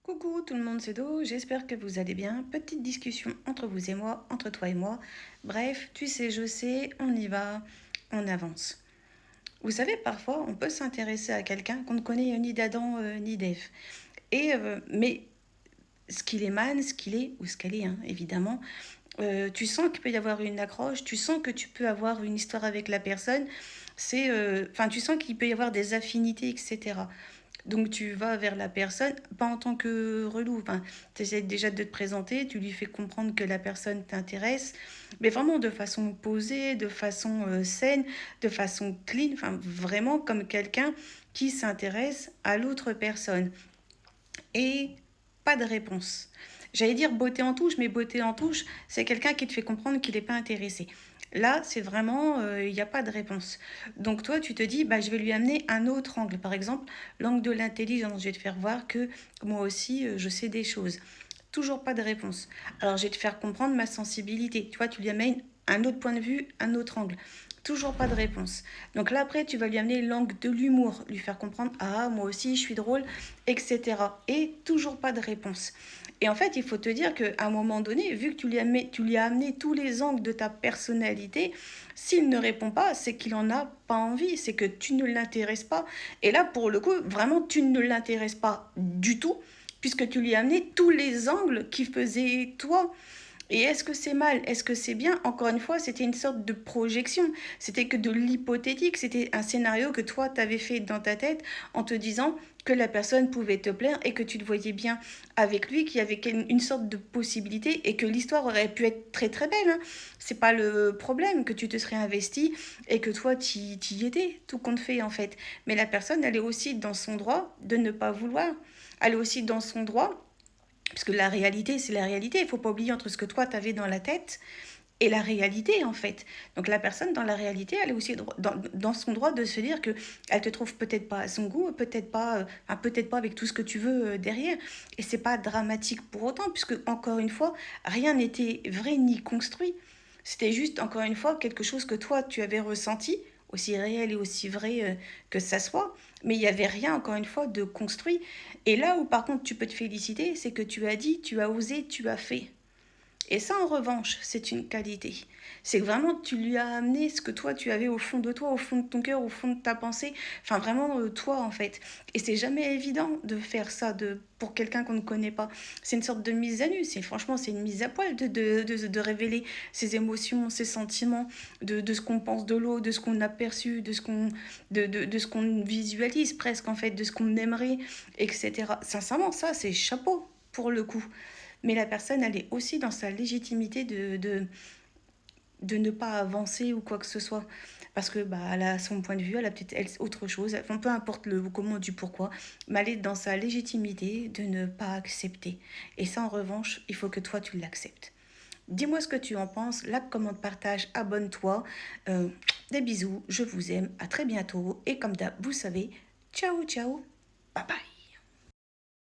Coucou tout le monde, c'est Do, j'espère que vous allez bien. Petite discussion entre vous et moi, entre toi et moi. Bref, tu sais, je sais, on y va, on avance. Vous savez, parfois, on peut s'intéresser à quelqu'un qu'on ne connaît ni d'Adam ni d'Ève. Mais ce qu'il émane, ce qu'il est, ou ce qu'elle est, hein, évidemment, tu sens qu'il peut y avoir une accroche, tu sens que tu peux avoir une histoire avec la personne. Tu sens qu'il peut y avoir des affinités, etc. Donc tu vas vers la personne, pas en tant que relou, enfin, tu essaies déjà de te présenter, tu lui fais comprendre que la personne t'intéresse, mais vraiment de façon posée, de façon saine, de façon clean, enfin vraiment comme quelqu'un qui s'intéresse à l'autre personne. Et pas de réponse. J'allais dire beauté en touche, mais beauté en touche, c'est quelqu'un qui te fait comprendre qu'il n'est pas intéressé. Là, c'est vraiment, il n'y a pas de réponse. Donc toi, tu te dis, bah, je vais lui amener un autre angle. Par exemple, l'angle de l'intelligence. Je vais te faire voir que moi aussi, je sais des choses. Toujours pas de réponse. Alors, je vais te faire comprendre ma sensibilité. Tu vois, tu lui amènes un autre point de vue, un autre angle. Toujours pas de réponse. Donc là, après, tu vas lui amener l'angle de l'humour, lui faire comprendre, ah, moi aussi, je suis drôle, etc. Et toujours pas de réponse. Et en fait, il faut te dire qu'à un moment donné, vu que tu lui as amené tous les angles de ta personnalité, s'il ne répond pas, c'est qu'il en a pas envie, c'est que tu ne l'intéresses pas. Et là, pour le coup, vraiment, tu ne l'intéresses pas du tout, puisque tu lui as amené tous les angles qui faisaient toi. Et est-ce que c'est mal? Est-ce que c'est bien? Encore une fois, c'était une sorte de projection. C'était que de l'hypothétique. C'était un scénario que toi, t'avais fait dans ta tête en te disant que la personne pouvait te plaire et que tu te voyais bien avec lui, qu'il y avait une sorte de possibilité et que l'histoire aurait pu être très très belle, hein. C'est pas le problème que tu te serais investi et que toi, t'y étais, tout compte fait en fait. Mais la personne, elle est aussi dans son droit de ne pas vouloir. Elle est aussi dans son droit parce que la réalité, c'est la réalité. Il ne faut pas oublier entre ce que toi, tu avais dans la tête et la réalité, en fait. Donc la personne, dans la réalité, elle est aussi dans son droit de se dire que elle te trouve peut-être pas à son goût, peut-être pas avec tout ce que tu veux derrière. Et c'est pas dramatique pour autant, puisque, encore une fois, rien n'était vrai ni construit. C'était juste, encore une fois, quelque chose que toi, tu avais ressenti, aussi réel et aussi vrai que ça soit. Mais il n'y avait rien, encore une fois, de construit. Et là où, par contre, tu peux te féliciter, c'est que tu as dit, tu as osé, tu as fait. Et ça, en revanche, c'est une qualité. C'est que vraiment, tu lui as amené ce que toi, tu avais au fond de toi, au fond de ton cœur, au fond de ta pensée. Enfin, vraiment, toi, en fait. Et c'est jamais évident de faire ça pour quelqu'un qu'on ne connaît pas. C'est une sorte de mise à nu. Franchement, c'est une mise à poil de révéler ses émotions, ses sentiments, de ce qu'on pense de l'autre, de ce qu'on a perçu, de ce qu'on visualise presque, en fait, de ce qu'on aimerait, etc. Sincèrement, ça, c'est chapeau pour le coup. Mais la personne, elle est aussi dans sa légitimité de ne pas avancer ou quoi que ce soit. Parce que bah, elle a son point de vue, elle a peut-être elle, autre chose, enfin, peu importe le comment du pourquoi, mais elle est dans sa légitimité de ne pas accepter. Et ça, en revanche, il faut que toi, tu l'acceptes. Dis-moi ce que tu en penses, like, commente, partage, abonne-toi. Des bisous, je vous aime, à très bientôt. Et comme d'hab, vous savez, ciao ciao, bye bye.